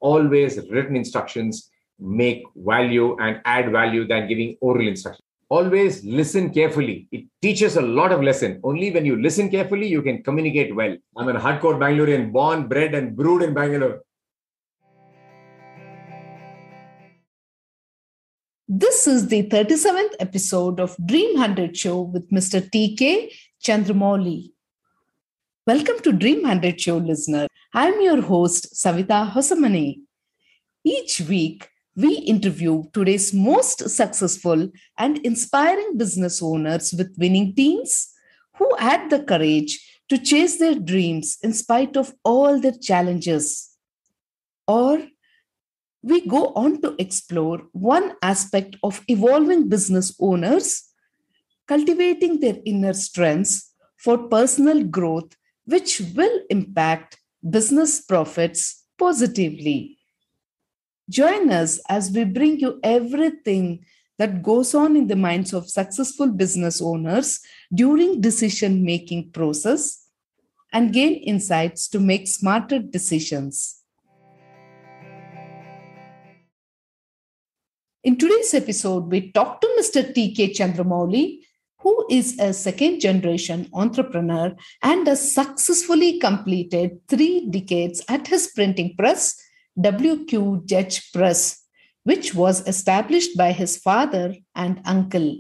always written instructions make value and add value than giving oral instructions. Always listen carefully. It teaches a lot of lesson. Only when you listen carefully, you can communicate well. I'm a hardcore Bangalorean, born, bred, and brewed in Bangalore. This is the 37th episode of Dream 100 Show with Mr. Chandramouli. Welcome to Dream 100 Show, listener. I'm your host, Savita Hosamani. Each week, we interview today's most successful and inspiring business owners with winning teams who had the courage to chase their dreams in spite of all their challenges. Or we go on to explore one aspect of evolving business owners, cultivating their inner strengths for personal growth, which will impact business profits positively. Join us as we bring you everything that goes on in the minds of successful business owners during decision-making process and gain insights to make smarter decisions. In today's episode, we talk to Mr. Chandramouli, who is a second-generation entrepreneur and has successfully completed 3 decades at his printing press, WQ Judge Press, which was established by his father and uncle.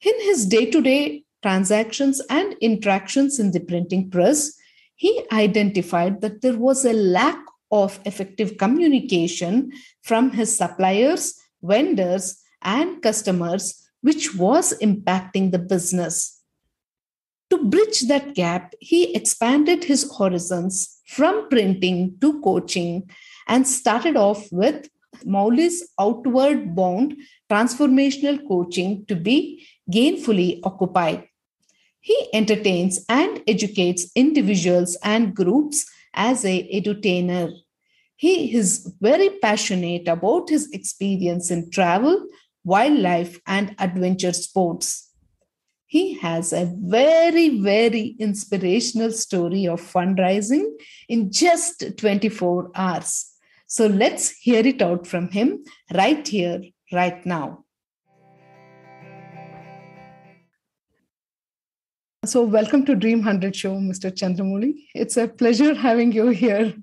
In his day-to-day transactions and interactions in the printing press, he identified that there was a lack of effective communication from his suppliers, vendors, and customers, which was impacting the business. To bridge that gap, he expanded his horizons from printing to coaching and started off with Mouli's outward bound transformational coaching to be gainfully occupied. He entertains and educates individuals and groups as an edutainer. He is very passionate about his experience in travel, wildlife, and adventure sports. He has a very, very inspirational story of fundraising in just 24 hours. So let's hear it out from him right here, right now. So welcome to Dream 100 Show, Mr. Chandramouli. It's a pleasure having you here.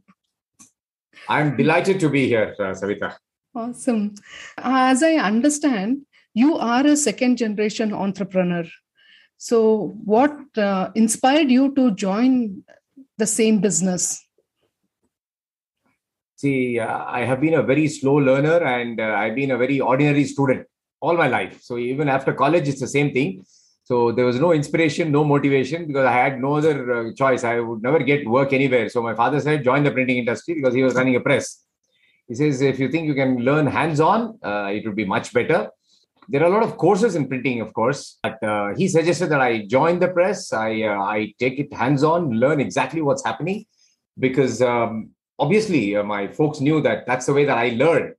I'm delighted to be here, Savita. Awesome. As I understand, you are a second-generation entrepreneur. So what inspired you to join the same business? See, I have been a very slow learner and I've been a very ordinary student all my life. So even after college, it's the same thing. So there was no inspiration, no motivation because I had no other choice. I would never get work anywhere. So my father said, join the printing industry because he was running a press. He says, if you think you can learn hands-on, it would be much better. There are a lot of courses in printing, of course, but he suggested that I join the press. I take it hands-on, learn exactly what's happening because obviously my folks knew that that's the way that I learned,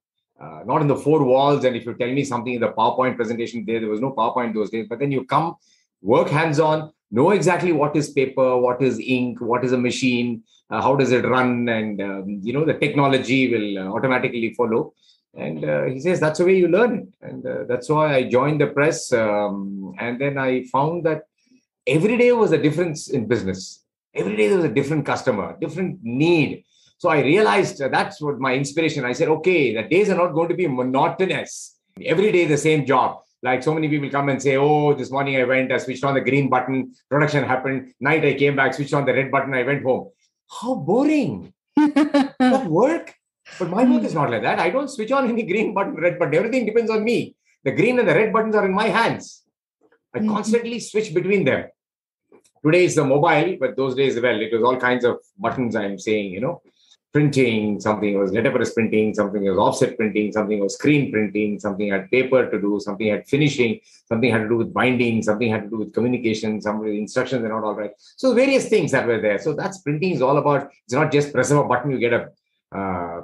not in the 4 walls. And if you tell me something in the PowerPoint presentation there was no PowerPoint those days, but then you come, work hands-on, know exactly what is paper, what is ink, what is a machine, how does it run, and the technology will automatically follow. And he says, that's the way you learn it. And that's why I joined the press. And then I found that every day was a difference in business. Every day there was a different customer, different need. So I realized that's what my inspiration. I said, okay, the days are not going to be monotonous. Every day the same job. Like so many people come and say, oh, this morning I went, I switched on the green button, production happened. Night I came back, switched on the red button, I went home. How boring. That work? But my work is not like that. I don't switch on any green button, red button. Everything depends on me. The green and the red buttons are in my hands. I constantly switch between them. Today is the mobile, but those days, well, it was all kinds of buttons I'm saying, printing, something was letterpress printing, something was offset printing, something was screen printing, something had paper to do, something had finishing, something had to do with binding, something had to do with communication, some with instructions are not all right. So various things that were there. So that's printing is all about, it's not just press of a button, you get a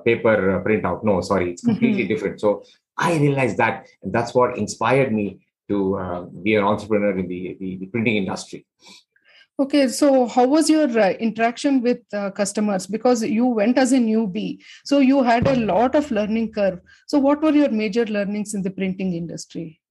paper printout. No, sorry, it's completely different. So I realized that, and that's what inspired me to be an entrepreneur in the printing industry. Okay, so how was your interaction with customers? Because you went as a newbie, so you had a lot of learning curve. So what were your major learnings in the printing industry?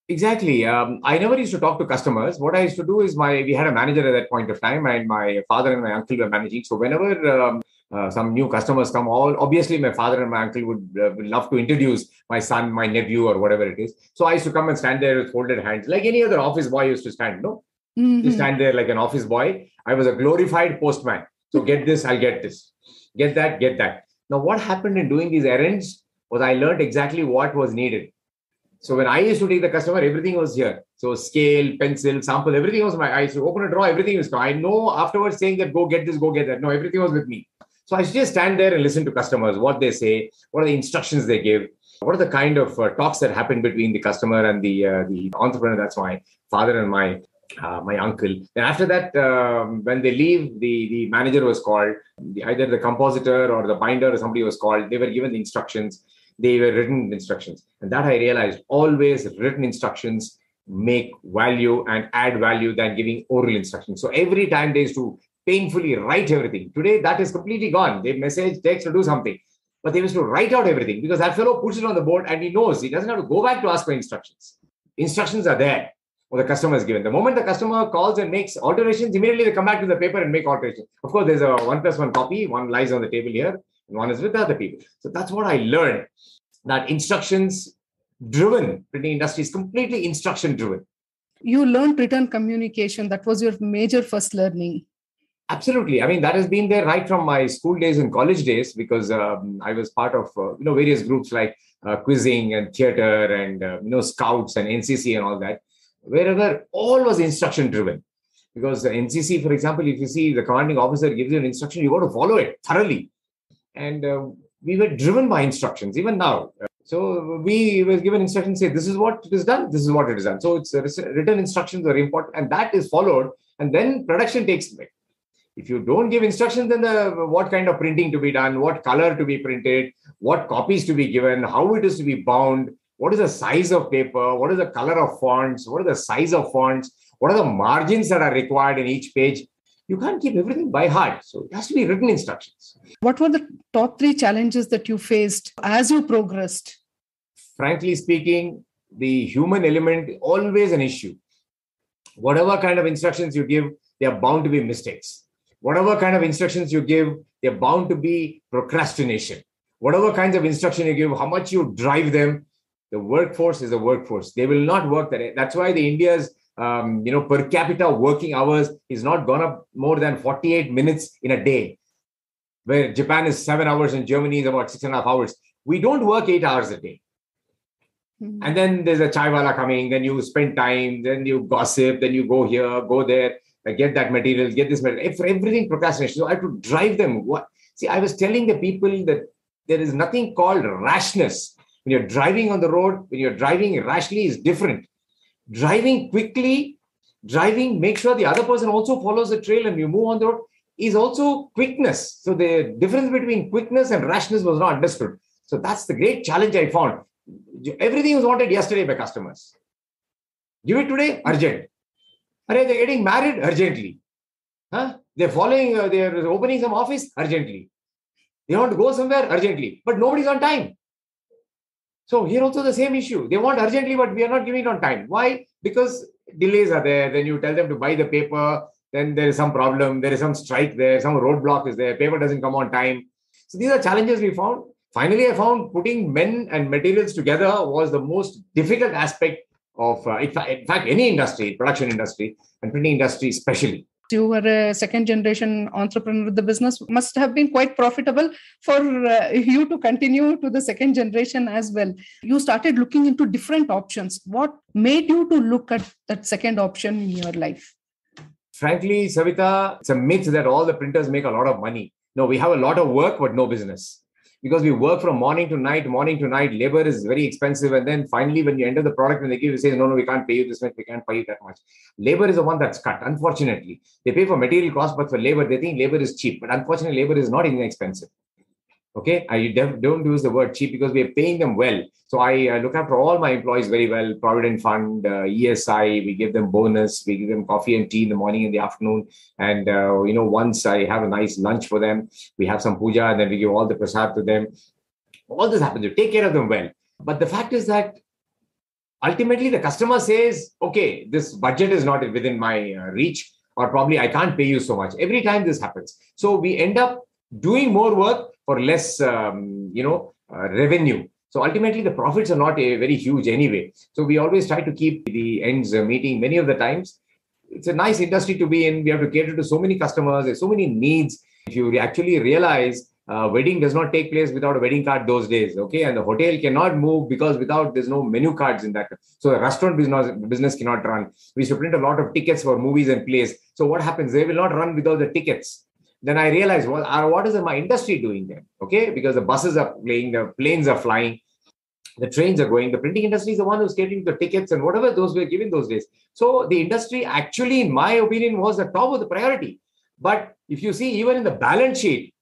Exactly. I never used to talk to customers. What I used to do is we had a manager at that point of time, and my father and my uncle were managing. So whenever some new customers come, all obviously my father and my uncle would love to introduce my son, my nephew, or whatever it is. So I used to come and stand there with folded hands, like any other office boy used to stand. No, you Mhm. stand there like an office boy. I was a glorified postman. So get this, I'll get this. Get that, get that. Now, what happened in doing these errands was I learned exactly what was needed. So when I used to take the customer, everything was here. So scale, pencil, sample, everything was I used to open a drawer, everything was. I know afterwards saying that go get this, go get that. No, everything was with me. So I used to just stand there and listen to customers, what they say, what are the instructions they give, what are the kind of talks that happen between the customer and the entrepreneur. That's my father and my uncle. Then after that, when they leave, the manager was called. Either the compositor or the binder or somebody was called. They were given the instructions. They were written instructions. And that I realized always written instructions make value and add value than giving oral instructions. So every time they used to painfully write everything. Today, that is completely gone. They message, text, or do something. But they used to write out everything because that fellow puts it on the board and he knows he doesn't have to go back to ask for instructions. Instructions are there or the customer is given. The moment the customer calls and makes alterations, immediately they come back to the paper and make alterations. Of course, there's a 1+1 copy. One lies on the table here and one is with the other people. So that's what I learned, that instructions driven printing industry is completely instruction driven. You learned written communication. That was your major first learning. Absolutely. I mean, that has been there right from my school days and college days because I was part of various groups like quizzing and theater and scouts and NCC and all that. Wherever all was instruction driven. Because the NCC, for example, if you see the commanding officer gives you an instruction, you got to follow it thoroughly. And we were driven by instructions, even now. So we were given instructions, say, this is what it is done, this is what it is done. So it's written instructions are important, and that is followed, and then production takes place. If you don't give instructions, then what kind of printing to be done, what color to be printed, what copies to be given, how it is to be bound, what is the size of paper, what is the color of fonts, what is the size of fonts, what are the margins that are required in each page. You can't keep everything by heart. So it has to be written instructions. What were the top 3 challenges that you faced as you progressed? Frankly speaking, the human element is always an issue. Whatever kind of instructions you give, they are bound to be mistakes. Whatever kind of instructions you give, they're bound to be procrastination. Whatever kinds of instruction you give, how much you drive them, the workforce is a workforce. They will not work that. That's why the India's per capita working hours is not gone up more than 48 minutes in a day, where Japan is 7 hours and Germany is about 6.5 hours. We don't work 8 hours a day. Mm-hmm. And then there's a chai wala coming, then you spend time, then you gossip, then you go here, go there, get that material, get this material. For everything procrastination. So I have to drive them. See, I was telling the people that there is nothing called rashness. When you're driving on the road, when you're driving rashly is different. Driving quickly, make sure the other person also follows the trail and you move on the road is also quickness. So the difference between quickness and rashness was not understood. So that's the great challenge I found. Everything was wanted yesterday by customers. Give it today, urgent. They're getting married urgently. They're they're opening some office urgently. They want to go somewhere urgently, but nobody's on time. So here also the same issue. They want urgently, but we are not giving it on time. Why? Because delays are there. Then you tell them to buy the paper. Then there is some problem. There is some strike there. Some roadblock is there. Paper doesn't come on time. So these are challenges we found. Finally, I found putting men and materials together was the most difficult aspect of, in fact, any industry, production industry and printing industry especially. You were a second generation entrepreneur. The business must have been quite profitable for you to continue to the second generation as well. You started looking into different options. What made you to look at that second option in your life? Frankly, Savita, it's a myth that all the printers make a lot of money. No, we have a lot of work, but no business. Because we work from morning to night, labor is very expensive. And then finally, when you enter the product and they give you, say, no, we can't pay you this much, we can't pay you that much. Labor is the one that's cut, unfortunately. They pay for material cost, but for labor, they think labor is cheap. But unfortunately, labor is not inexpensive. Okay, I don't use the word cheap because we are paying them well. So I look after all my employees very well. Provident Fund, ESI, we give them bonus, we give them coffee and tea in the morning and the afternoon. And, once I have a nice lunch for them, we have some puja and then we give all the prasad to them. All this happens. You take care of them well. But the fact is that ultimately the customer says, okay, this budget is not within my reach, or probably I can't pay you so much. Every time this happens. So we end up doing more work for less, revenue. So ultimately, the profits are not very huge anyway. So we always try to keep the ends meeting. Many of the times, it's a nice industry to be in. We have to cater to so many customers. There's so many needs. If you actually realize, wedding does not take place without a wedding card those days. Okay, and the hotel cannot move because there's no menu cards in that. So the restaurant business cannot run. We used to print a lot of tickets for movies and plays. So what happens? They will not run without the tickets. Then I realized, well, what is my industry doing then? Okay, because the buses are playing, the planes are flying, the trains are going. The printing industry is the one who's getting the tickets and whatever those were given those days. So the industry actually, in my opinion, was the top of the priority. But if you see, even in the balance sheet,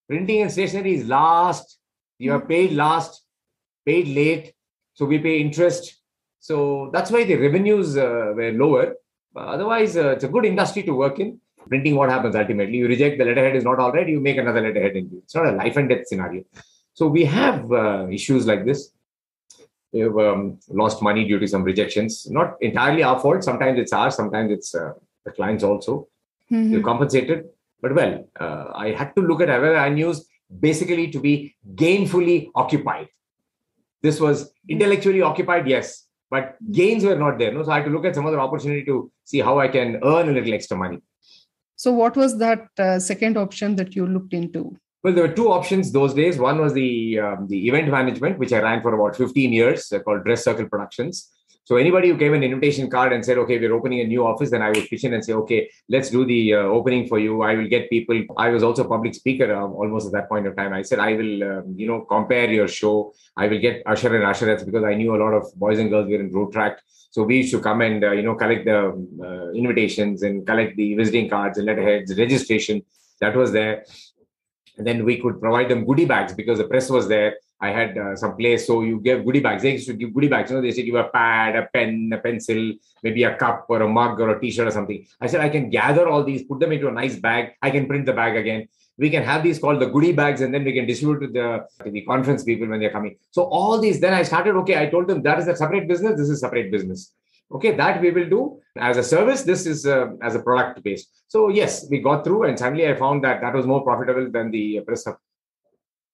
printing and stationery is last. You are paid last, paid late. So we pay interest. So that's why the revenues were lower. Otherwise, it's a good industry to work in. Printing, what happens ultimately? You reject the letterhead is not all right, you make another letterhead in you. It's not a life and death scenario. So we have issues like this. We have lost money due to some rejections. Not entirely our fault. Sometimes it's ours. Sometimes it's the clients also. Mm-hmm. We're compensated. But I had to look at Avid News basically to be gainfully occupied. This was intellectually occupied, yes. But gains were not there. No? So I had to look at some other opportunity to see how I can earn a little extra money. So what was that second option that you looked into? Well, there were two options those days. One was the event management, which I ran for about 15 years, called Dress Circle Productions. So anybody who gave an invitation card and said, okay, we're opening a new office, then I would pitch in and say, okay, let's do the opening for you. I will get people. I was also a public speaker almost at that point of time. I said, I will, compare your show. I will get usher and usherettes because I knew a lot of boys and girls were in road track. So we used to come and, collect the invitations and collect the visiting cards and letterheads, registration. That was there. And then we could provide them goodie bags because the press was there. I had some place. So you give goodie bags. They used to give goodie bags. They say give a pad, a pen, a pencil, maybe a cup or a mug or a t-shirt or something. I said, I can gather all these, put them into a nice bag. I can print the bag again. We can have these called the goodie bags and then we can distribute to the conference people when they're coming. So all these, then I started, I told them that is a separate business. This is separate business. Okay, that we will do as a service. This is as a product based. So yes, we got through and suddenly I found that was more profitable than the press hub.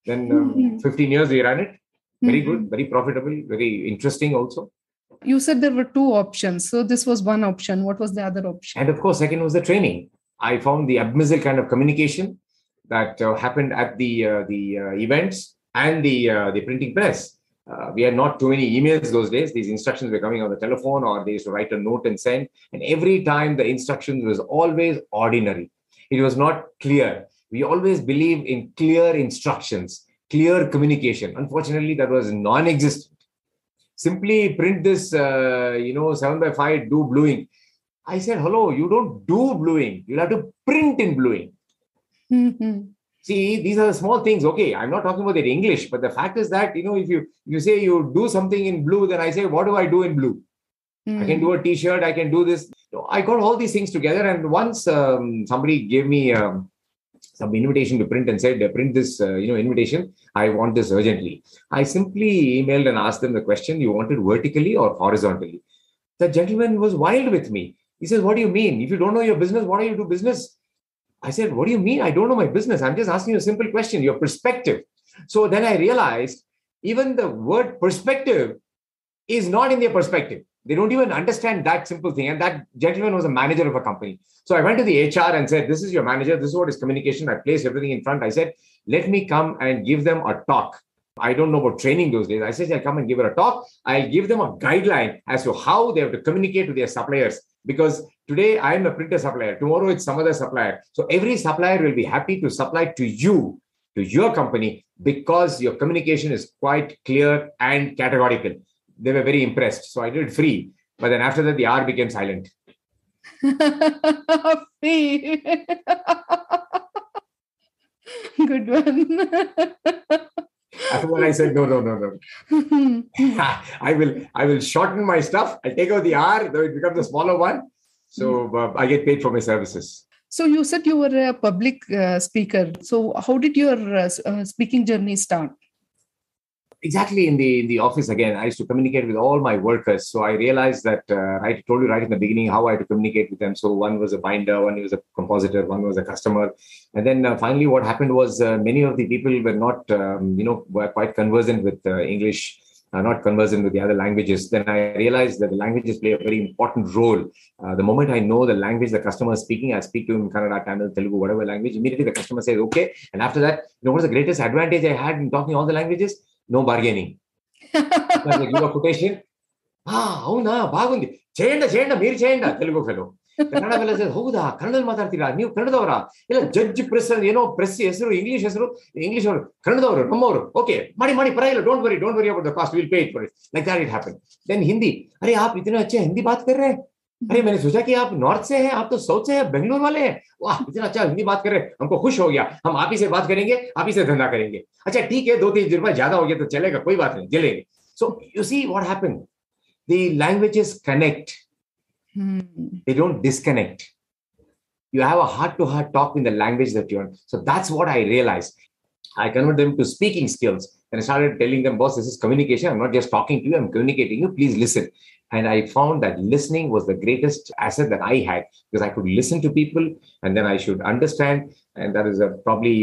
Then 15 years we ran it. Very good, very profitable, very interesting also. You said there were two options. So this was one option. What was the other option? And of course, second was the training. I found the abysmal kind of communication that happened at the events and the printing press. We had not too many emails those days. These instructions were coming on the telephone or they used to write a note and send. And every time the instructions was always ordinary. It was not clear. We always believe in clear instructions, clear communication. Unfortunately, that was non-existent. Simply print this, 7x5, do bluing. I said, hello, you don't do bluing. You'll have to print in bluing. Mm-hmm. See, these are the small things. Okay, I'm not talking about the English, but the fact is that, if you say you do something in blue, then I say, what do I do in blue? I can do a t-shirt, I can do this. I got all these things together. And once somebody gave me some invitation to print and said, print this, invitation. I want this urgently. I simply emailed and asked them the question, you want it vertically or horizontally? The gentleman was wild with me. He says, what do you mean? If you don't know your business, why do you do business? I said, what do you mean? I don't know my business. I'm just asking you a simple question, your perspective. So then I realized even the word perspective is not in their perspective. They don't even understand that simple thing. And that gentleman was a manager of a company. So I went to the HR and said, this is your manager. This is what is communication. I placed everything in front. I said, let me come and give them a talk. I don't know about training those days. I said, I'll come and give her a talk. I'll give them a guideline as to how they have to communicate to their suppliers. Because today I'm a printer supplier. Tomorrow it's some other supplier. So every supplier will be happy to supply to you, to your company, because your communication is quite clear and categorical. They were very impressed. So I did it free. But then after that, the R became silent. Free. Good one. After that, I said, no. I will shorten my stuff. I take out the R, though it becomes a smaller one. So I get paid for my services. So you said you were a public speaker. So how did your speaking journey start? Exactly in the office again, I used to communicate with all my workers. So I realized that I told you right in the beginning how I had to communicate with them. So one was a binder, one was a compositor, one was a customer. And then finally what happened was many of the people were not, were quite conversant with English, not conversant with the other languages. Then I realized that the languages play a very important role. The moment I know the language the customer is speaking, I speak to him in Kannada, Tamil, Telugu, whatever language, immediately the customer says, okay. And after that, what's the greatest advantage I had in talking all the languages? No bargaining. Because they give a quotation. Avuna, bagundi. Cheyanda, meer cheyanda, Telugu fellow. The Kannada fellow says, houda, Kannada matartira, ನೀವು ಕನ್ನಡದವರಾ? ಇಲ್ಲ judge press press ಹೆಸರು English ಅವರು ಕನ್ನಡದವರು ನಮ್ಮವರು. Okay, ಮಾಡಿ ಪರವಾಗಿಲ್ಲ, don't worry about the cost, we'll pay it for it. Like that it happened. Then Hindi. अरे आप इतना अच्छा हिंदी बात कर रहे हैं. अरे मैंने सोचा कि आप नॉर्थ से हैं, आप तो साउथ से हैं, बेंगलोर वाले हैं. वाह, इतना अच्छा हिंदी बात कर रहे हैं, हमको खुश हो गया. हम आप ही से बात करेंगे, आप ही से धंधा करेंगे. अच्छा ठीक है, 2-3 रुपए ज्यादा हो गया तो चलेगा, कोई बात नहीं, चलेंगे. So you see what happened. The languages connect. They don't disconnect. You have a heart-to-heart talk in the language that you're on. So that's what I realized. I converted them to speaking skills. And I started telling them, boss, this is communication. I'm not just talking to you, I'm communicating you. Please listen. And I found that listening was the greatest asset that I had, because I could listen to people and then I should understand. And that is probably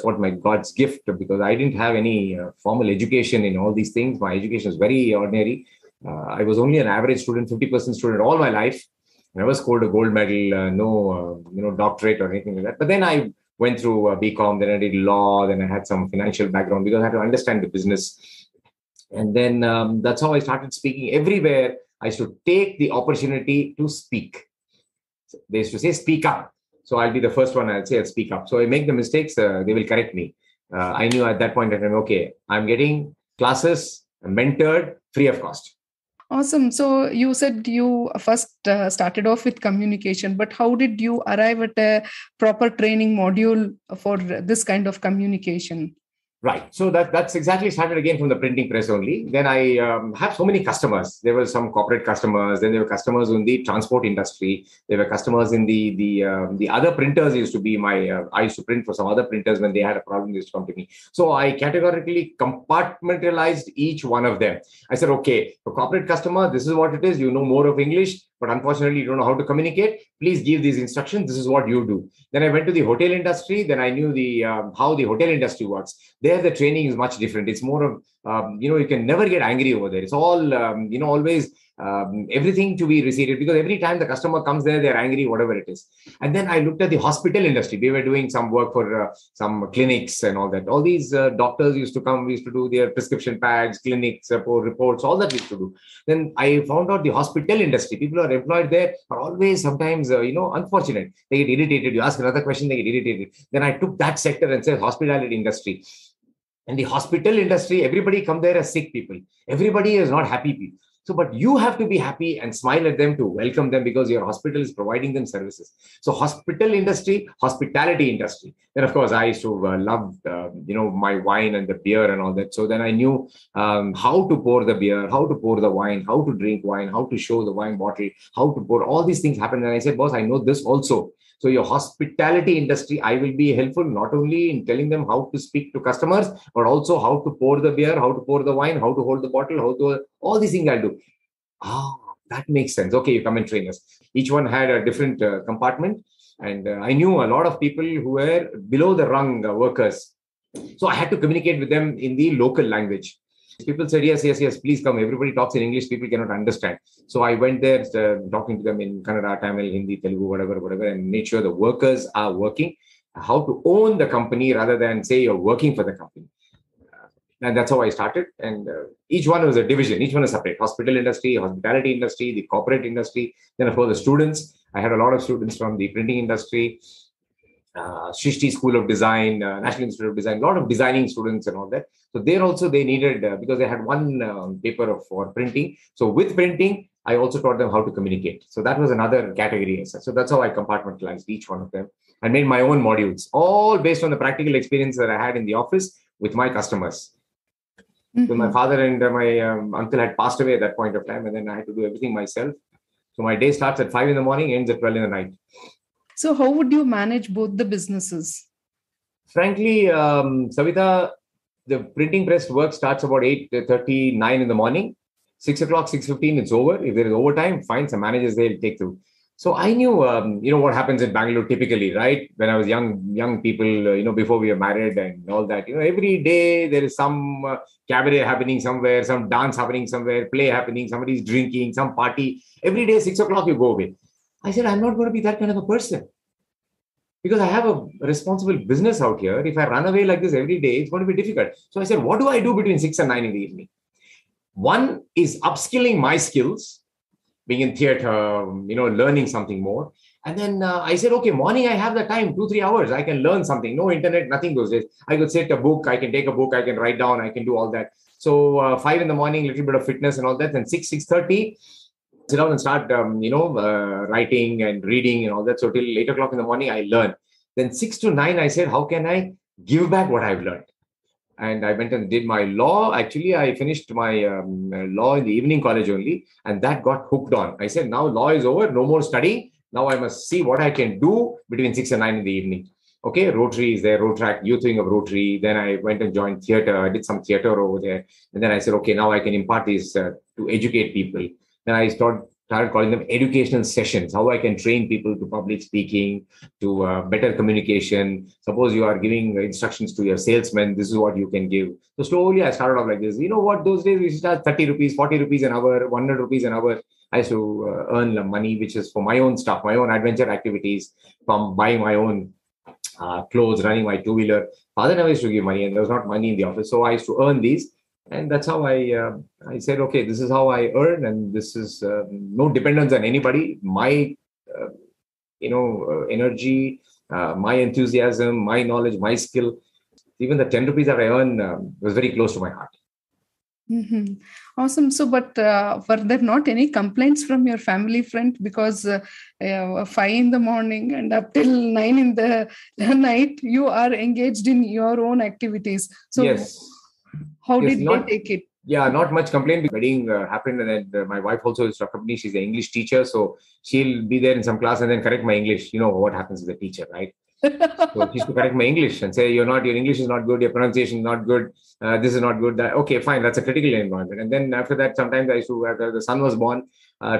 what my God's gift, because I didn't have any formal education in all these things. My education was very ordinary. I was only an average student, 50% student all my life. I never scored a gold medal, no doctorate or anything like that. But then I went through BCom, then I did law, then I had some financial background because I had to understand the business. And then that's how I started speaking everywhere. I used to take the opportunity to speak. They used to say, speak up. So I'll be the first one, I'll say, I'll speak up. So I make the mistakes, they will correct me. I knew at that point that I'm okay. I'm getting classes, mentored, free of cost. Awesome. So you said you first started off with communication, but how did you arrive at a proper training module for this kind of communication? Right. So that's exactly started again from the printing press only. Then I have so many customers. There were some corporate customers. Then there were customers in the transport industry. There were customers in the other printers used to be I used to print for some other printers when they had a problem, they used to come to me. So I categorically compartmentalized each one of them. I said, okay, for corporate customer, this is what it is. You know more of English, but unfortunately you don't know how to communicate. Please give these instructions. This is what you do. Then I went to the hotel industry. Then I knew how the hotel industry works. There the training is much different. It's more of, you can never get angry over there. It's all, always everything to be received, because every time the customer comes there, they're angry, whatever it is. And then I looked at the hospital industry. We were doing some work for some clinics and all that. All these doctors used to come, we used to do their prescription pads, clinics, reports, all that we used to do. Then I found out the hospital industry, people who are employed there are always sometimes, unfortunate. They get irritated. You ask another question, they get irritated. Then I took that sector and said hospitality industry. And the hospital industry, everybody come there as sick people. Everybody is not happy people. So, but you have to be happy and smile at them to welcome them, because your hospital is providing them services. So hospital industry, hospitality industry. Then of course, I used to love, my wine and the beer and all that. So then I knew how to pour the beer, how to pour the wine, how to drink wine, how to show the wine bottle, how to pour, all these things happen. And I said, boss, I know this also. So your hospitality industry, I will be helpful not only in telling them how to speak to customers, but also how to pour the beer, how to pour the wine, how to hold the bottle, all these things I'll do. That makes sense. Okay, you come and train us. Each one had a different compartment. And I knew a lot of people who were below the rung workers. So I had to communicate with them in the local language. People said, yes, please come. Everybody talks in English. People cannot understand. So I went there talking to them in Kannada, Tamil, Hindi, Telugu, whatever, and made sure the workers are working, how to own the company rather than say you're working for the company. And that's how I started. And each one was a division. Each one is separate. Hospital industry, hospitality industry, the corporate industry. Then, of course, the students. I had a lot of students from the printing industry, Shrishti School of Design, National Institute of Design, a lot of designing students and all that. So there also they needed, because they had one paper for printing. So with printing, I also taught them how to communicate. So that was another category. So that's how I compartmentalized each one of them. and made my own modules, all based on the practical experience that I had in the office with my customers. So my father and my uncle had passed away at that point of time, and then I had to do everything myself. So my day starts at 5 in the morning, ends at 12 in the night. So how would you manage both the businesses? Frankly, Savita, the printing press work starts about 8:39 in the morning. 6 o'clock, 6:15, it's over. If there is overtime, fine, some managers they'll take through. So I knew, what happens in Bangalore typically, right? When I was young people, before we were married and all that, every day there is some cabaret happening somewhere, some dance happening somewhere, play happening, somebody's drinking, some party. Every day, 6 o'clock, you go away. I said, I'm not going to be that kind of a person, because I have a responsible business out here. If I run away like this every day, it's going to be difficult. So I said, what do I do between 6 and 9 in the evening? One is upskilling my skills, being in theater, learning something more. And then I said, okay, morning, I have the time, 2-3 hours. I can learn something. No internet, nothing those days. I could sit a book. I can take a book. I can write down. I can do all that. So 5 in the morning, a little bit of fitness and all that. Then 6:30, sit down and start, writing and reading and all that. So till 8 o'clock in the morning, I learn. Then 6 to 9, I said, how can I give back what I've learned? And I went and did my law. Actually, I finished my law in the evening college only, and that got hooked on. I said, now law is over, no more studying. Now I must see what I can do between 6 and 9 in the evening. Okay, Rotary is there, Rotaract, youth wing of Rotary. Then I went and joined theater. I did some theater over there. And then I said, okay, now I can impart this to educate people. Then I started calling them educational sessions, how I can train people to public speaking, to better communication. Suppose you are giving instructions to your salesman, this is what you can give. So slowly I started off like this. You know what, those days we used to charge 30 rupees, 40 rupees an hour, 100 rupees an hour. I used to earn money, which is for my own stuff, my own adventure activities, from buying my own clothes, running my two-wheeler. Father never used to give money, and there was not money in the office. So I used to earn these. And that's how I said, okay, this is how I earn, and this is no dependence on anybody. My, energy, my enthusiasm, my knowledge, my skill. Even the 10 rupees that I earn was very close to my heart. Mm-hmm. Awesome. So, but were there not any complaints from your family friend? Because 5 in the morning and up till 9 in the night, you are engaged in your own activities. So yes. How did they take it? Yeah, not much complaint. Wedding happened, and then my wife also is accompanied. She's an English teacher, so she'll be there in some class and then correct my English. You know what happens with a teacher, right? So she used to correct my English and say, your English is not good, your pronunciation is not good, this is not good. Okay, fine, that's a critical environment. And then after that, sometimes I used to, after the son was born,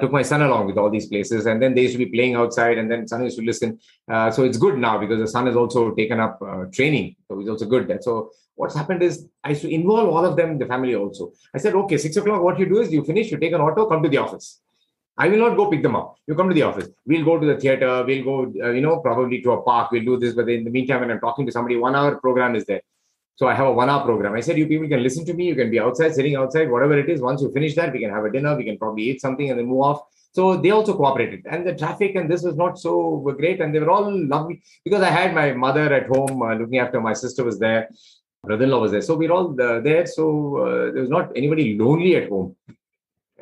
took my son along with all these places, and then they used to be playing outside, and then son used to listen. So it's good now because the son has also taken up training, so it's also good. So what's happened is I used to involve all of them in the family also. I said, okay, 6 o'clock, what you do is you finish, you take an auto, come to the office. I will not go pick them up. You come to the office. We'll go to the theater. We'll go, probably to a park. We'll do this. But in the meantime, when I'm talking to somebody, 1 hour program is there. So I have a 1 hour program. I said, you people can listen to me. You can be outside, sitting outside, whatever it is. Once you finish that, we can have a dinner. We can probably eat something and then move off. So they also cooperated. And the traffic and this was not so great. And they were all lovely because I had my mother at home looking after. My sister was there. Brother-in-law was there. So we're all there. So there was not anybody lonely at home.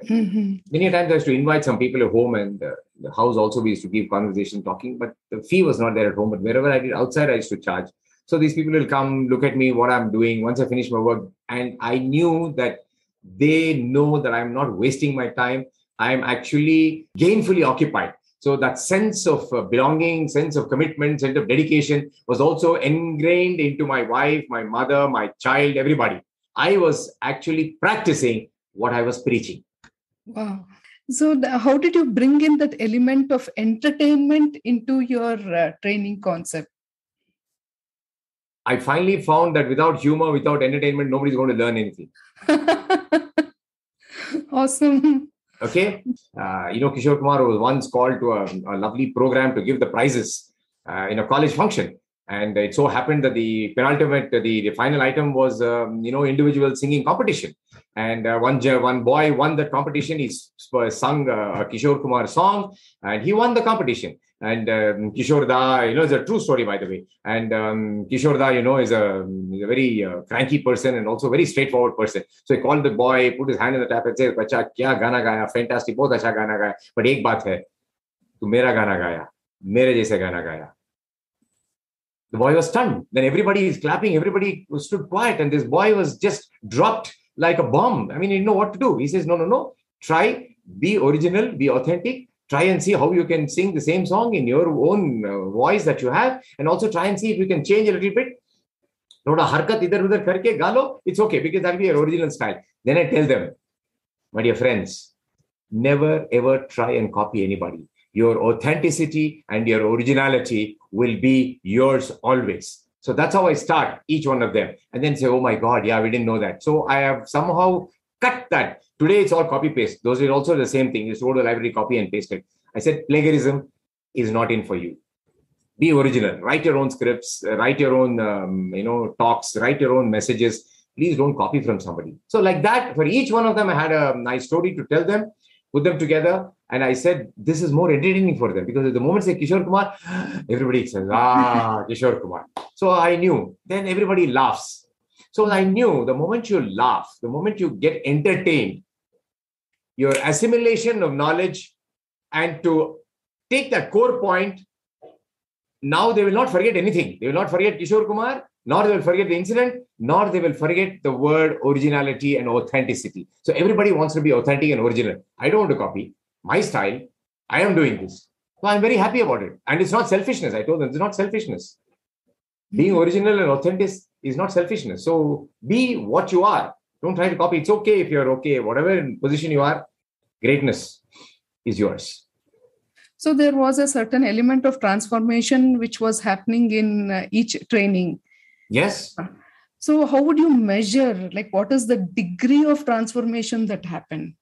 Mm-hmm. Many times I used to invite some people at home, and the house also we used to give conversation, talking, but the fee was not there at home. But wherever I did outside, I used to charge. So these people will come, look at me, what I'm doing once I finish my work. And I knew that they know that I'm not wasting my time. I'm actually gainfully occupied. So that sense of belonging, sense of commitment, sense of dedication was also ingrained into my wife, my mother, my child, everybody. I was actually practicing what I was preaching. Wow. So how did you bring in that element of entertainment into your training concept? I finally found that without humor, without entertainment, nobody's going to learn anything. Awesome. Okay. Kishore Kumar was once called to a lovely program to give the prizes in a college function. And it so happened that the penultimate, the final item was, individual singing competition. And one boy won that competition. He sung a Kishore Kumar song, and he won the competition. And Kishore Da, it's a true story, by the way. And Kishore Da, is a very cranky person and also very straightforward person. So he called the boy, put his hand in the tap and said, "Bacha, kya gana gaya? Fantastic, bahut acha gana gaya. But ek baat hai, tu mera gana gaya, mere jaise gana gaya." The boy was stunned. Then everybody is clapping. Everybody stood quiet. And this boy was just dropped like a bomb. I mean, he didn't know what to do. He says, no, no, no. Try, be original, be authentic. Try and see how you can sing the same song in your own voice that you have. And also try and see if you can change a little bit. Thoda harkat idhar udhar karke galo. It's okay because that'll be your original style. Then I tell them, my dear friends, never ever try and copy anybody. Your authenticity and your originality will be yours always. So that's how I start each one of them. And then say, oh my God, yeah, we didn't know that. So I have somehow cut that. Today it's all copy paste. Those are also the same thing. You just go to the library, copy and paste it. I said, plagiarism is not in for you. Be original. Write your own scripts. Write your own, talks. Write your own messages. Please don't copy from somebody. So like that, for each one of them, I had a nice story to tell them, put them together. And I said, this is more entertaining for them because at the moment say Kishore Kumar, everybody says, Kishore Kumar. So I knew. Then everybody laughs. So I knew the moment you laugh, the moment you get entertained, your assimilation of knowledge and to take that core point, now they will not forget anything. They will not forget Kishore Kumar, nor they will forget the incident, nor they will forget the word originality and authenticity. So everybody wants to be authentic and original. I don't want to copy my style. I am doing this. So I'm very happy about it. And it's not selfishness. I told them it's not selfishness. Being original and authentic is not selfishness. So be what you are. Don't try to copy. It's okay if you're okay. Whatever position you are, greatness is yours. So there was a certain element of transformation which was happening in each training. Yes. So how would you measure, like what is the degree of transformation that happened?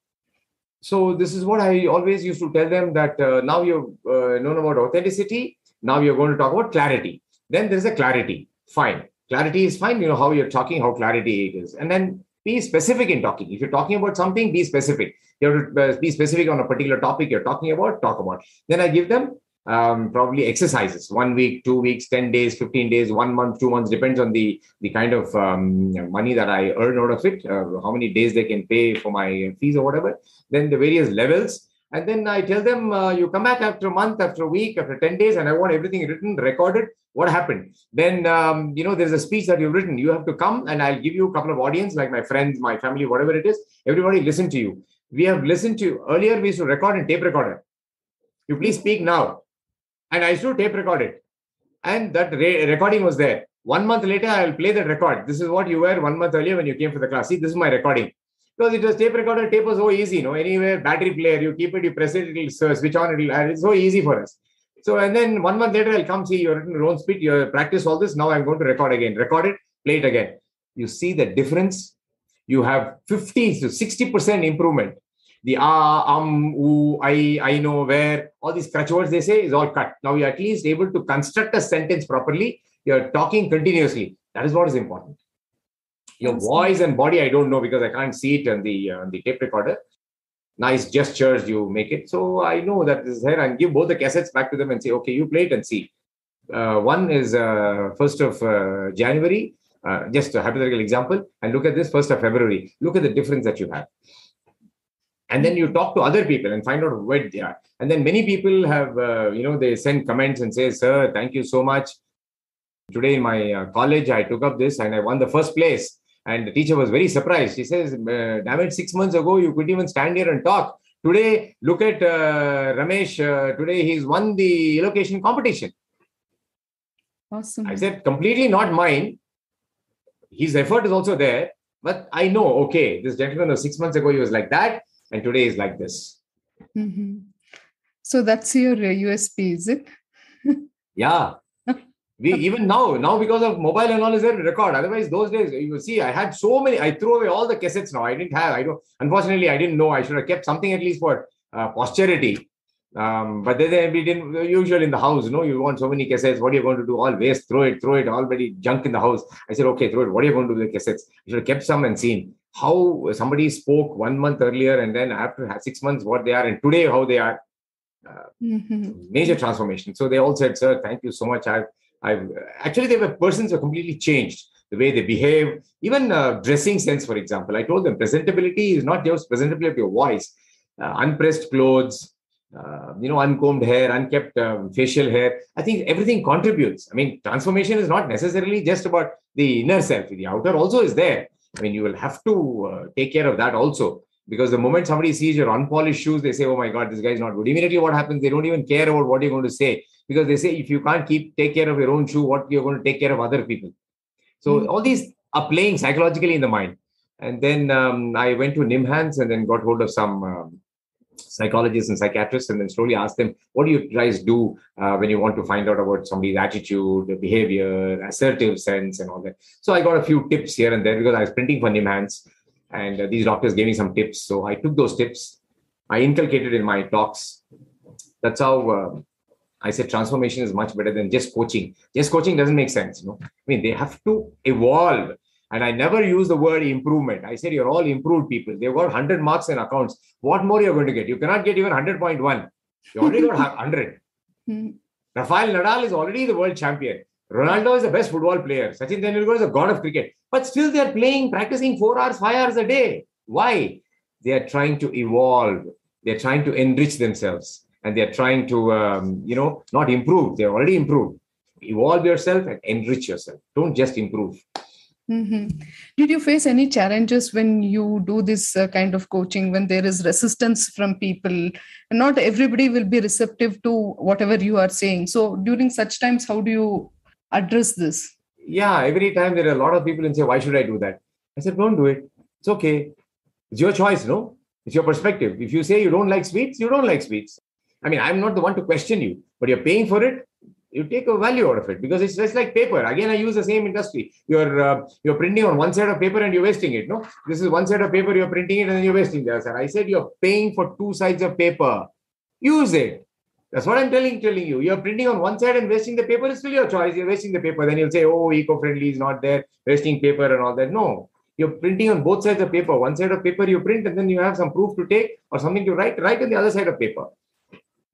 So this is what I always used to tell them that now you've known about authenticity. Now you're going to talk about clarity. Then there's a clarity. Fine. Clarity is fine. You know how you're talking, how clarity it is. And then be specific in talking. If you're talking about something, be specific. You have to be specific on a particular topic you're talking about, talk about. Then I give them probably exercises, 1 week, 2 weeks, 10 days, 15 days, 1 month, 2 months, depends on the kind of money that I earn out of it, how many days they can pay for my fees or whatever. Then the various levels. And then I tell them, you come back after a month, after a week, after 10 days, and I want everything written, recorded. What happened? Then, there's a speech that you've written. You have to come and I'll give you a couple of audience, like my friends, my family, whatever it is. Everybody listen to you. We have listened to you. Earlier, we used to record in tape recorder. You please speak now. And I used to tape record it. And that recording was there. 1 month later, I'll play that record. This is what you were 1 month earlier when you came for the class. See, this is my recording. Because it was tape recorder, tape was so easy, anywhere, battery player, you keep it, you press it, it'll switch on, it's so easy for us. So, and then 1 month later, I'll come see you've written your own speech, you practice all this, now I'm going to record again. Record it, play it again. You see the difference? You have 50 to 60% improvement. The I know, where, all these crutch words they say is all cut. Now you're at least able to construct a sentence properly. You're talking continuously. That is what is important. Your voice and body, I don't know because I can't see it on the tape recorder. Nice gestures, you make it. So I know that this is here and give both the cassettes back to them and say, okay, you play it and see. One is 1st of January, just a hypothetical example. And look at this 1st of February. Look at the difference that you have. And then you talk to other people and find out where they are. And then many people have, they send comments and say, sir, thank you so much. Today in my college, I took up this and I won the first place. And the teacher was very surprised. She says, damn it, 6 months ago, you couldn't even stand here and talk. Today, look at Ramesh. Today, he's won the elocution competition. Awesome. I said, completely not mine. His effort is also there. But I know, okay, this gentleman was 6 months ago, he was like that. And today is like this. Mm-hmm. So that's your USP, is it? Yeah. We even now because of mobile and all is there to record. Otherwise, those days, you see, I had so many. I threw away all the cassettes now. Unfortunately, I didn't know. I should have kept something at least for posterity. But then we didn't. Usually in the house, you want so many cassettes. What are you going to do? All waste, throw it. Already junk in the house. I said, okay, throw it. What are you going to do with the cassettes? I should have kept some and seen how somebody spoke 1 month earlier, and then after 6 months, what they are, and today how they are. Major transformation. So they all said, sir, thank you so much. Actually, they were persons who completely changed the way they behave, even dressing sense, for example. I told them presentability is not just presentability of your voice, unpressed clothes, uncombed hair, unkept facial hair. I think everything contributes. I mean, transformation is not necessarily just about the inner self. The outer also is there. I mean, you will have to take care of that also. Because the moment somebody sees your unpolished shoes, they say, oh my God, this guy is not good. Immediately what happens? They don't even care about what you're going to say. Because they say, if you can't take care of your own shoe, what you're going to take care of other people? So all these are playing psychologically in the mind. And then I went to NIMHANS and then got hold of some psychologists and psychiatrists, and then slowly asked them, what do you guys do when you want to find out about somebody's attitude, behavior, assertive sense, and all that? So I got a few tips here and there because I was printing for NIMHANS, and these doctors gave me some tips. So I took those tips, I inculcated in my talks. That's how I said transformation is much better than just coaching. Just coaching doesn't make sense. I mean, they have to evolve. And I never use the word improvement. I said, you're all improved people. They've got 100 marks in accounts. What more you're going to get? You cannot get even 100.1. You already got 100. Rafael Nadal is already the world champion. Ronaldo is the best football player. Sachin Tendulkar is the god of cricket. But still they're practicing 4 hours, 5 hours a day. Why? They are trying to evolve. They're trying to enrich themselves. And they're trying to, not improve. They're already improved. Evolve yourself and enrich yourself. Don't just improve. Did you face any challenges when you do this kind of coaching, when there is resistance from people? Not everybody will be receptive to whatever you are saying. So during such times, how do you address this? Yeah, every time there are a lot of people and say, why should I do that? I said, don't do it. It's okay. It's your choice, no? It's your perspective. If you say you don't like sweets, you don't like sweets. I mean, I'm not the one to question you, but you're paying for it. You take a value out of it because it's just like paper. Again, I use the same industry. You're printing on one side of paper and you're wasting it. No, this is one side of paper. You're printing it and then you're wasting the other side. I said you're paying for 2 sides of paper. Use it. That's what I'm telling you. You're printing on one side and wasting the paper. It's still your choice. You're wasting the paper. Then you'll say, oh, eco-friendly is not there. Wasting paper and all that. No, you're printing on both sides of paper. One side of paper you print and then you have some proof to take or something to write on the other side of paper.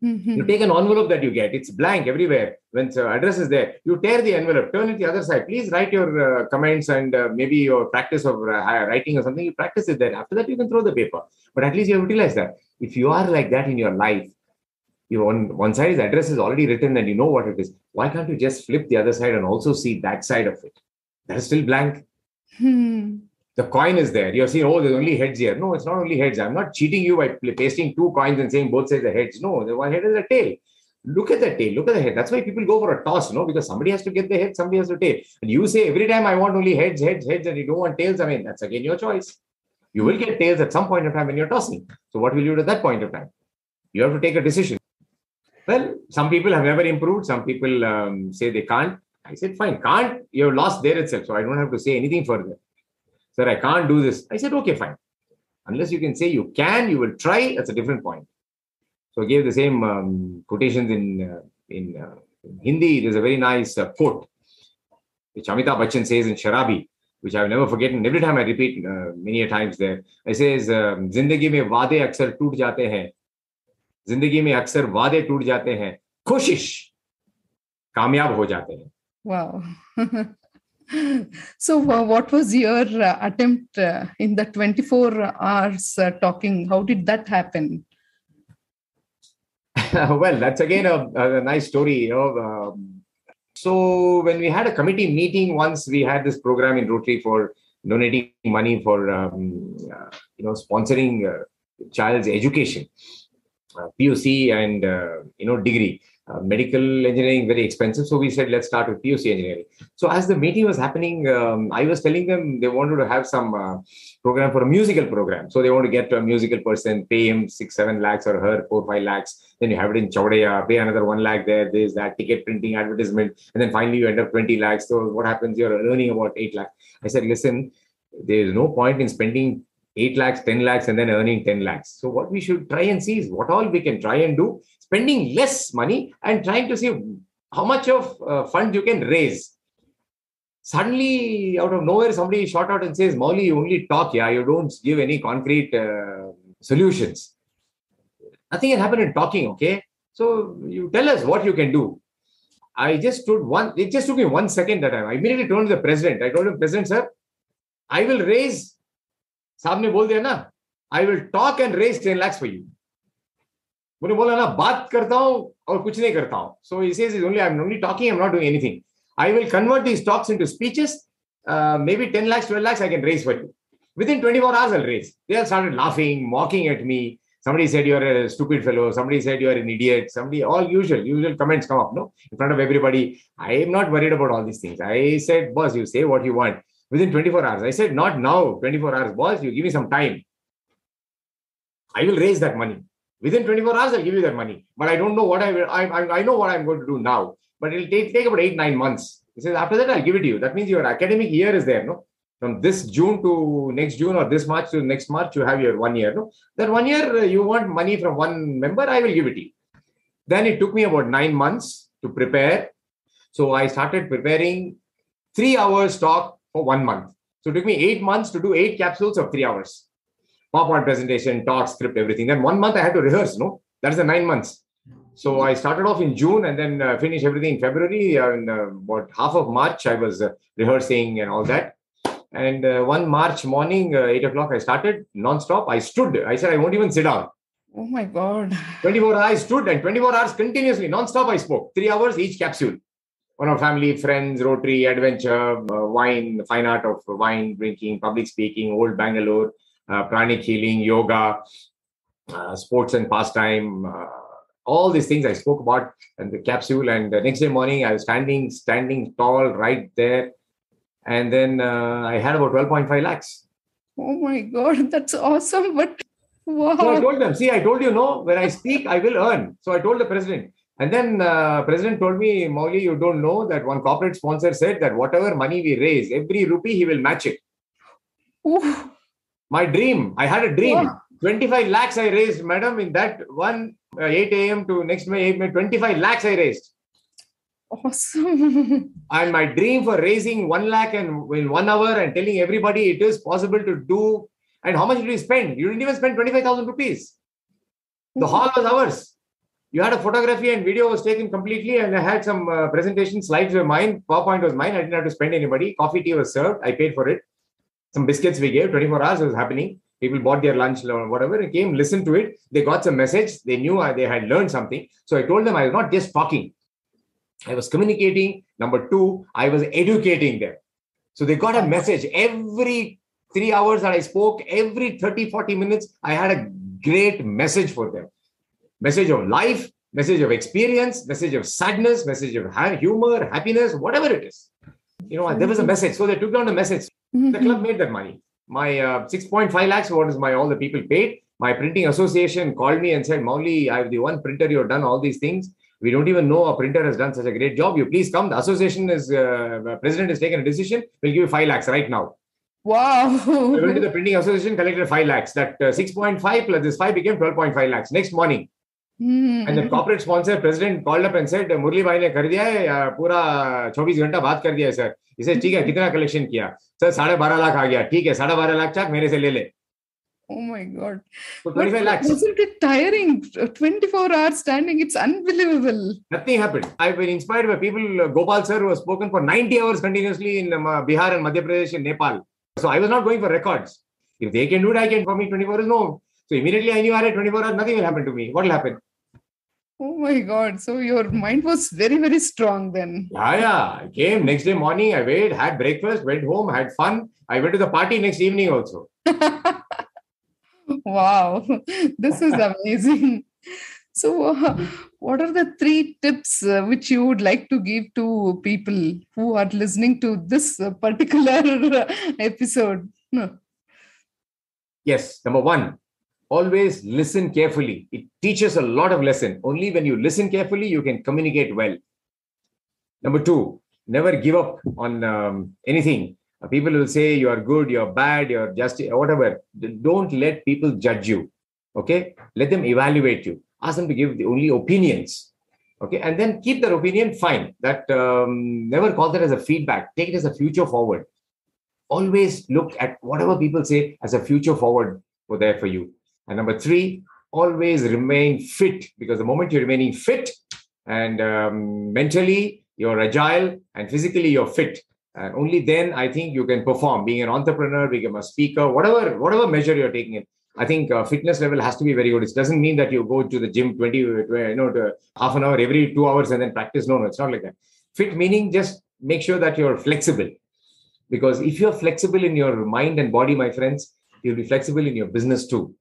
You take an envelope that you get, it's blank everywhere. When the address is there, you tear the envelope, turn it the other side. Please write your comments and maybe your practice of writing or something. You practice it there. After that, you can throw the paper. But at least you have utilized that. If you are like that in your life, on one side, the address is already written and you know what it is. Why can't you just flip the other side and also see that side of it? That is still blank. The coin is there. You're seeing, oh, there's only heads here. No, it's not only heads. I'm not cheating you by pasting 2 coins and saying both sides are heads. No, the one head is a tail. Look at the tail. Look at the head. That's why people go for a toss, because somebody has to get the head, somebody has to tail. And you say every time I want only heads, and you don't want tails. I mean, that's again your choice. You will get tails at some point of time when you're tossing. So what will you do at that point of time? You have to take a decision. Well, some people have never improved. Some people say they can't. I said, fine, can't. You're lost there itself. So I don't have to say anything further. Sir, I can't do this. I said, okay, fine. Unless you can say you can, you will try. That's a different point. So I gave the same quotations in Hindi. There's a very nice quote, which Amitabh Bachchan says in Sharabi, which I will never forget. And every time I repeat many a times there. It says, Zindagi mein waade aksar toot jate hain. Zindagi mein aksar waade toot jate hain. Koshish kamyab ho jate hain. Wow. So what was your attempt in the 24 hours talking? How did that happen? Well, that's again a nice story. So when we had a committee meeting once, we had this program in Rotary for donating money for sponsoring child's education, PUC and degree. Medical engineering, very expensive. So we said, let's start with PUC engineering. So as the meeting was happening, I was telling them they wanted to have some program for a musical program. So they want to get a musical person, pay him 6-7 lakhs or her 4-5 lakhs. Then you have it in Chaudhaya, pay another 1 lakh there. There's that ticket printing advertisement. And then finally you end up 20 lakhs. So what happens? You're earning about 8 lakhs. I said, listen, there's no point in spending 8 lakhs, 10 lakhs, and then earning 10 lakhs. So what we should try and see is what all we can try and do, spending less money and trying to see how much of funds you can raise. Suddenly, out of nowhere, somebody shot out and says, Mouli, you only talk, you don't give any concrete solutions. Nothing can happen in talking, okay? So you tell us what you can do. It just took me 1 second that time. I immediately turned to the president. I told him, President, sir, I will raise, साहब ने बोल दिया ना, I will talk and raise 10 lakhs for you. मुझे बोला ना बात करता हूँ और कुछ नहीं करता हूँ. So he says I'm only talking, I'm not doing anything. I will convert these talks into speeches. Maybe 10 lakhs, 12 lakhs I can raise for you. Within 24 hours I'll raise. They all started laughing, mocking at me. Somebody said you're a stupid fellow. Somebody said you're an idiot. Somebody, all usual comments come up, no? In front of everybody. I am not worried about all these things. I said, boss, you say what you want. Within 24 hours. I said, not now, 24 hours, boss. You give me some time. I will raise that money. Within 24 hours, I'll give you that money. But I don't know what I will. I know what I'm going to do now. But it'll take about 8-9 months. He says, after that, I'll give it to you. That means your academic year is there, no? From this June to next June or this March to next March, you have your 1 year. No? That 1 year, you want money from one member, I will give it to you. Then it took me about 9 months to prepare. So I started preparing 3 hours talk for 1 month. So it took me 8 months to do 8 capsules of 3 hours. PowerPoint presentation, talk, script, everything. Then 1 month I had to rehearse, no? That is the 9 months. So I started off in June and then finished everything in February. In about half of March, I was rehearsing and all that. And one March morning, 8 o'clock, I started non-stop. I stood. I said, I won't even sit down. Oh my God. 24 hours I stood and 24 hours continuously, non-stop I spoke. 3 hours each capsule. On our family, friends, Rotary, adventure, wine, fine art of wine, drinking, public speaking, old Bangalore, pranic healing, yoga, sports and pastime, all these things I spoke about in the capsule. And the next day morning, I was standing tall right there. And then I had about 12.5 lakhs. Oh my God, that's awesome. But wow. So I told them, see, I told you, no, when I speak, I will earn. So I told the president. And then president told me, Mouli, you don't know that one corporate sponsor said that whatever money we raise, every rupee, he will match it. Ooh. My dream, I had a dream. Wow. 25 lakhs I raised, madam, in that 8 a.m. to next May, 25 lakhs I raised. Awesome. And my dream for raising 1 lakh in 1 hour and telling everybody it is possible to do. And how much did we spend? You didn't even spend 25,000 rupees. The hall was ours. You had a photography and video was taken completely. And I had some presentation slides were mine. PowerPoint was mine. I didn't have to spend anybody. Coffee, tea was served. I paid for it. Some biscuits we gave. 24 hours it was happening. People bought their lunch or whatever and came, listened to it. They got some message. They knew they had learned something. So I told them I was not just talking. I was communicating. Number 2, I was educating them. So they got a message. Every 3 hours that I spoke, every 30, 40 minutes, I had a great message for them. Message of life, message of experience, message of sadness, message of humor, happiness, whatever it is. You know, there was a message. So they took down the message. The club made that money. My 6.5 lakhs, what is all the people paid. My printing association called me and said, Mouli, I have the one printer, you have done all these things. We don't even know a printer has done such a great job. You please come. The association is, president has taken a decision. We'll give you 5 lakhs right now. Wow. I went to the printing association, collected 5 lakhs. That 6.5 plus this 5 became 12.5 lakhs. Next morning. And the corporate sponsor, president called up and said, Murli bhai ne kar diya hai, pura 24 घंटा बात कर दिया है sir. He said, ठीक है, कितना collection किया? Sir, 12.5 lakh आ गया. ठीक है, 12.5 lakh चाक मेरे से ले ले. Oh my God. So 25 lakhs. Wasn't it tiring? 24 hours standing. It's unbelievable. Nothing happened. I've been inspired by people. Gopal sir, who has spoken for 90 hours continuously in Bihar and Madhya Pradesh and Nepal. So I was not going for records. If they can do it, I can. For me, 24 hours, no. So immediately I knew I had 24 hours, nothing will happen to me. What will happen? Oh my God. So your mind was very, very strong then. Yeah. I came next day morning, I waited, had breakfast, went home, had fun. I went to the party next evening also. Wow. This is amazing. So what are the 3 tips which you would like to give to people who are listening to this particular episode? Yes. Number 1, always listen carefully. It teaches a lot of lesson. Only when you listen carefully, you can communicate well. Number 2, never give up on anything. People will say you are good, you're bad, you're just whatever. Don't let people judge you. Okay? Let them evaluate you. Ask them to give the only opinions. Okay? And then keep their opinion fine. That never call that as a feedback. Take it as a future forward. Always look at whatever people say as a future forward for there for you. And number 3, always remain fit, because the moment you're remaining fit and mentally you're agile and physically you're fit, and only then I think you can perform. Being an entrepreneur, become a speaker, whatever measure you're taking it. I think fitness level has to be very good. It doesn't mean that you go to the gym to half an hour every 2 hours and then practice. No, it's not like that. Fit meaning just make sure that you're flexible. Because if you're flexible in your mind and body, my friends, you'll be flexible in your business too.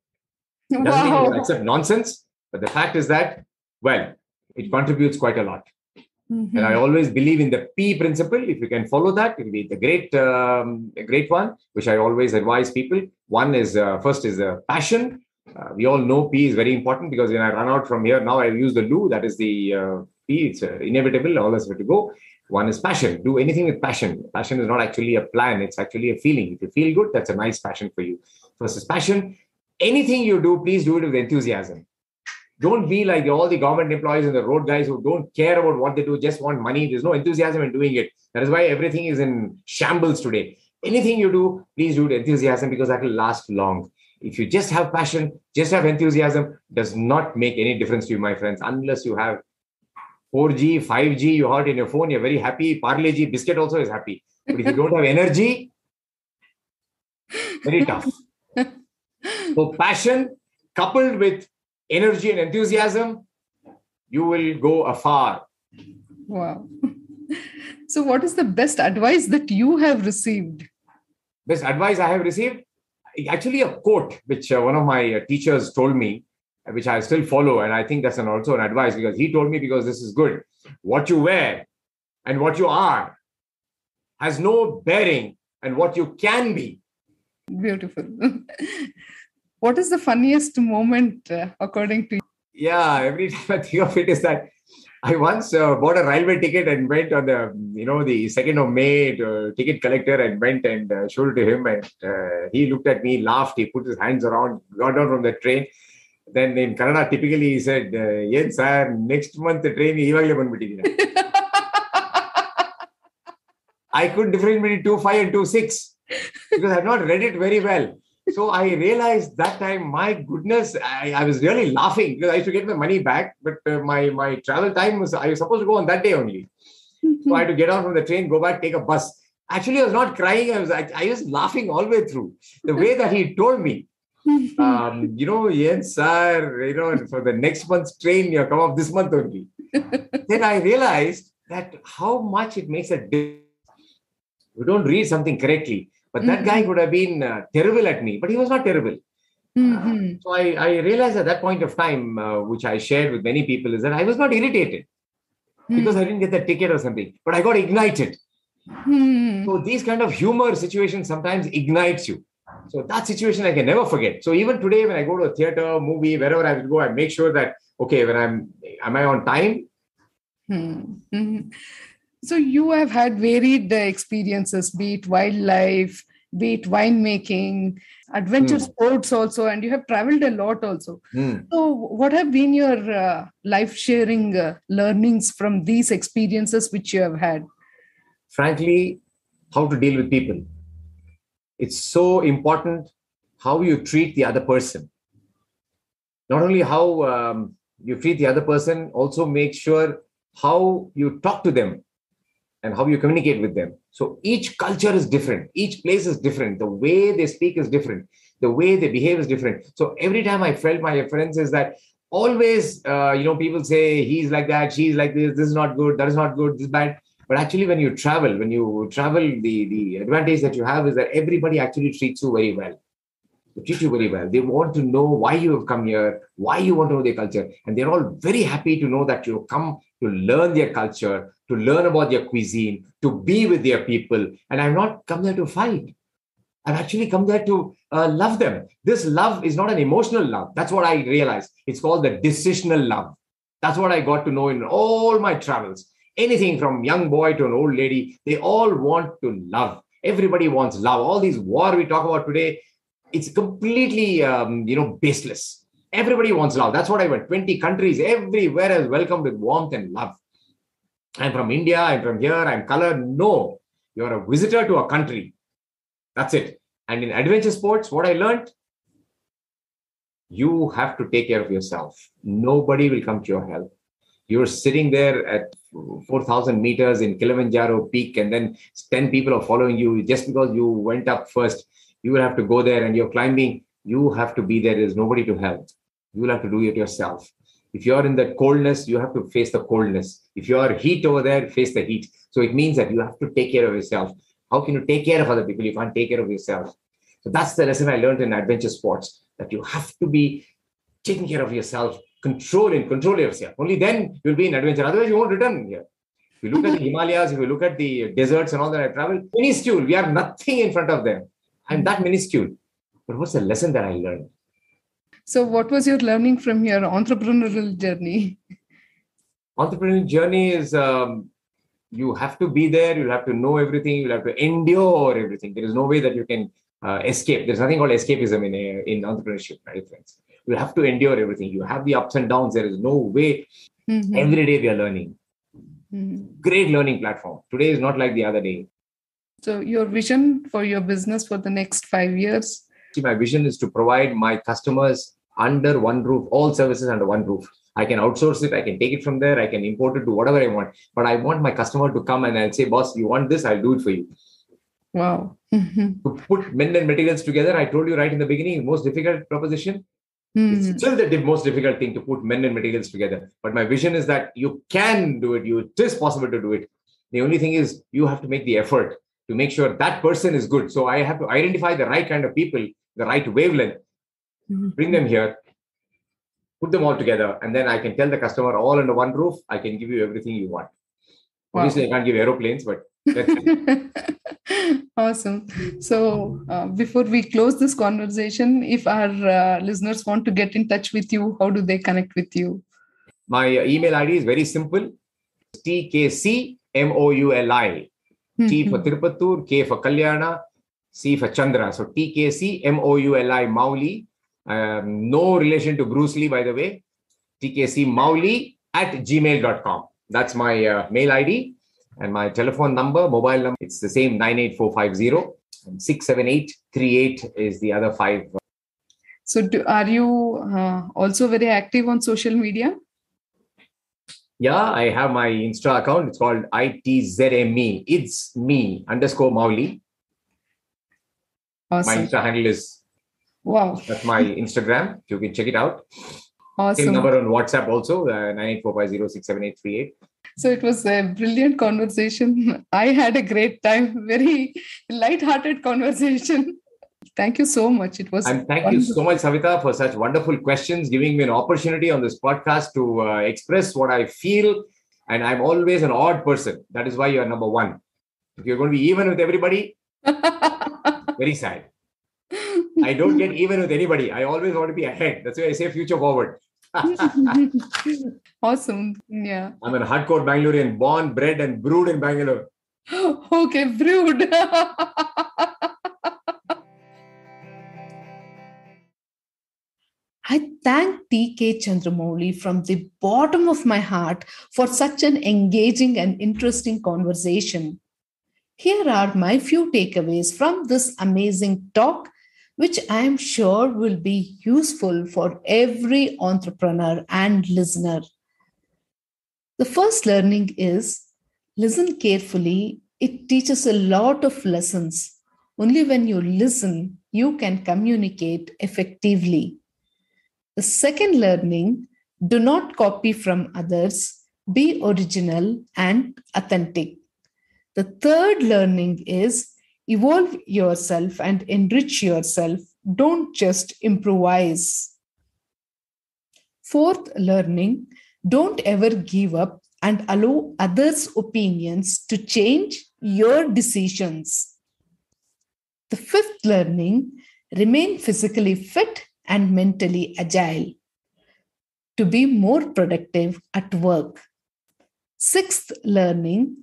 It doesn't mean you accept nonsense, but the fact is that, well, it contributes quite a lot. And I always believe in the P principle. If you can follow that, it will be the great one, which I always advise people. One is, first is passion. We all know P is very important because when I run out from here, now I use the Lu, that is the P, it's inevitable, all has to go. One is passion. Do anything with passion. Passion is not actually a plan, it's actually a feeling. If you feel good, that's a nice passion for you. First is passion. Anything you do, please do it with enthusiasm. Don't be like all the government employees and the road guys who don't care about what they do, just want money. There's no enthusiasm in doing it. That is why everything is in shambles today. Anything you do, please do it with enthusiasm because that will last long. If you just have passion, just have enthusiasm, does not make any difference to you, my friends, unless you have 4G, 5G, you have it in your phone, you're very happy. Parle G biscuit also is happy. But if you don't have energy, very tough. So passion coupled with energy and enthusiasm, you will go afar. Wow. So what is the best advice that you have received? Best advice I have received? Actually, a quote which one of my teachers told me, which I still follow. And I think that's also an advice because he told me, because this is good. What you wear and what you are has no bearing on what you can be. Beautiful. What is the funniest moment according to you? Yeah, every time I think of it is that I once bought a railway ticket and went on the 2nd of May to ticket collector and went and showed it to him. And he looked at me, laughed, he put his hands around, got down from the train. Then in Kannada, typically he said, yes, sir, next month the train is I couldn't differentiate between 2.5 and 2.6 because I had not read it very well. So I realized that time, my goodness, I was really laughing because I used to get my money back, but my travel time I was supposed to go on that day only. So I had to get on from the train, go back, take a bus. Actually, I was not crying. I was laughing all the way through. The way that he told me, yes, sir, for the next month's train, you come off this month only. Then I realized that how much it makes a difference. You don't read something correctly. But that guy would have been terrible at me, but he was not terrible. So I realized at that point of time, which I shared with many people, is that I was not irritated because I didn't get the ticket or something, but I got ignited. So these kind of humor situations sometimes ignites you. So that situation I can never forget. So even today, when I go to a theater, movie, wherever I will go, I make sure that, okay, am I on time? So you have had varied experiences, be it wildlife, be it winemaking, adventure sports also, and you have traveled a lot also. So what have been your life-sharing learnings from these experiences which you have had? Frankly, how to deal with people. It's so important how you treat the other person. Not only how you treat the other person, also make sure how you talk to them and how you communicate with them. So each culture is different. Each place is different. The way they speak is different. The way they behave is different. So every time I felt my friends is that always, people say he's like that, she's like this is not good, that is not good, this is bad. But actually, when you travel, the advantage that you have is that everybody actually treats you very well. They treat you very well. They want to know why you have come here, why you want to know their culture. And they're all very happy to know that you come to learn their culture, to learn about their cuisine, to be with their people. And I've not come there to fight. I've actually come there to love them. This love is not an emotional love. That's what I realized. It's called the decisional love. That's what I got to know in all my travels. Anything from young boy to an old lady, they all want to love. Everybody wants love. All these war we talk about today, it's completely, baseless. Everybody wants love. That's what I went. 20 countries, everywhere I was welcomed with warmth and love. I'm from India. I'm from here. I'm colored. No, you're a visitor to a country. That's it. And in adventure sports, what I learned, you have to take care of yourself. Nobody will come to your help. You're sitting there at 4,000 meters in Kilimanjaro peak, and then 10 people are following you just because you went up first. You will have to go there and you're climbing. You have to be there. There's nobody to help. You will have to do it yourself. If you're in the coldness, you have to face the coldness. If you're heat over there, face the heat. So it means that you have to take care of yourself. How can you take care of other people? You can't take care of yourself. So that's the lesson I learned in adventure sports, that you have to be taking care of yourself, control yourself. Only then you'll be in adventure. Otherwise, you won't return here. If you look at the Himalayas, if you look at the deserts and all that I travel, minuscule. We are nothing in front of them. I'm that minuscule. But what's the lesson that I learned? So what was your learning from your entrepreneurial journey? Entrepreneurial journey is you have to be there. You'll have to know everything. You'll have to endure everything. There is no way that you can escape. There's nothing called escapapism in entrepreneurship, right, friends? You have to endure everything. You have the ups and downs. There is no way. Every day we are learning. Great learning platform. Today is not like the other day. So your vision for your business for the next 5 years? My vision is to provide my customers under one roof, all services under one roof. I can outsource it. I can take it from there. I can import it to whatever I want. But I want my customer to come and I'll say, boss, you want this? I'll do it for you. Wow. To put men and materials together, I told you right in the beginning, most difficult proposition. It's still the most difficult thing to put men and materials together. But my vision is that you can do it. It is possible to do it. The only thing is you have to make the effort to make sure that person is good. So I have to identify the right kind of people, the right wavelength, bring them here, put them all together, and then I can tell the customer all under one roof, I can give you everything you want. Wow. Obviously, I can't give aeroplanes, but that's it. Awesome. So before we close this conversation, if our listeners want to get in touch with you, how do they connect with you? My email ID is very simple. tkcmouli. T for Tirupattur, K for Kalyana, C for Chandra. So tkcmouli, Mouli. No relation to Bruce Lee, by the way. tkcmouli@gmail.com. That's my mail ID. And my telephone number, mobile number, it's the same 98450. And 67838 is the other 5. So are you also very active on social media? Yeah, I have my Insta account. It's called ITZME. It's me _Mouli. Awesome. My Insta handle is, wow. That's my Instagram. You can check it out. Awesome. Same number on WhatsApp also, 98450 So it was a brilliant conversation. I had a great time. Very light-hearted conversation. Thank you so much. It was. And thank you so much, Savita, for such wonderful questions, giving me an opportunity on this podcast to express what I feel. And I'm always an odd person. That is why you are number one. If you're going to be even with everybody, very sad. I don't get even with anybody. I always want to be ahead. That's why I say future forward. Awesome. Yeah. I'm a hardcore Bangalorean, born, bred, and brewed in Bangalore. Okay, brewed. I thank T.K. Chandramouli from the bottom of my heart for such an engaging and interesting conversation. Here are my few takeaways from this amazing talk, which I am sure will be useful for every entrepreneur and listener. The first learning is listen carefully. It teaches a lot of lessons. Only when you listen, you can communicate effectively. The second learning, do not copy from others. Be original and authentic. The third learning is evolve yourself and enrich yourself. Don't just improvise. Fourth learning, don't ever give up and allow others' opinions to change your decisions. The fifth learning, remain physically fit and mentally agile to be more productive at work. Sixth learning,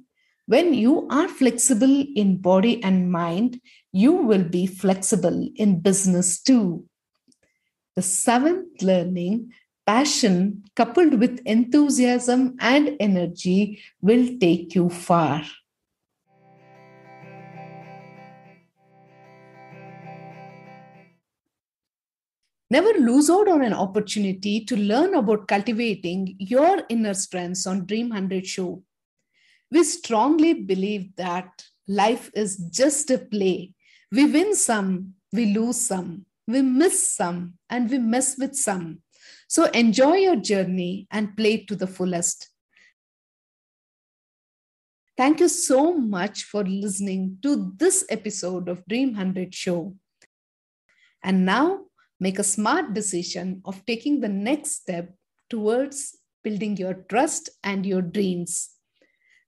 when you are flexible in body and mind, you will be flexible in business too. The seventh learning, passion coupled with enthusiasm and energy will take you far. Never lose out on an opportunity to learn about cultivating your inner strengths on Dream 100 Show. We strongly believe that life is just a play. We win some, we lose some. We miss some and we mess with some. So enjoy your journey and play to the fullest. Thank you so much for listening to this episode of Dream 100 Show. And now make a smart decision of taking the next step towards building your trust and your dreams.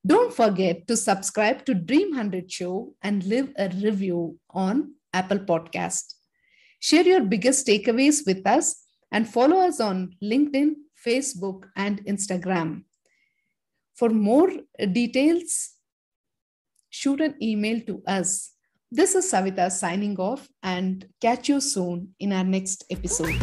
Don't forget to subscribe to Dream 100 Show and leave a review on Apple Podcast. Share your biggest takeaways with us and follow us on LinkedIn, Facebook, and Instagram. For more details, shoot an email to us. This is Savita signing off, and catch you soon in our next episode.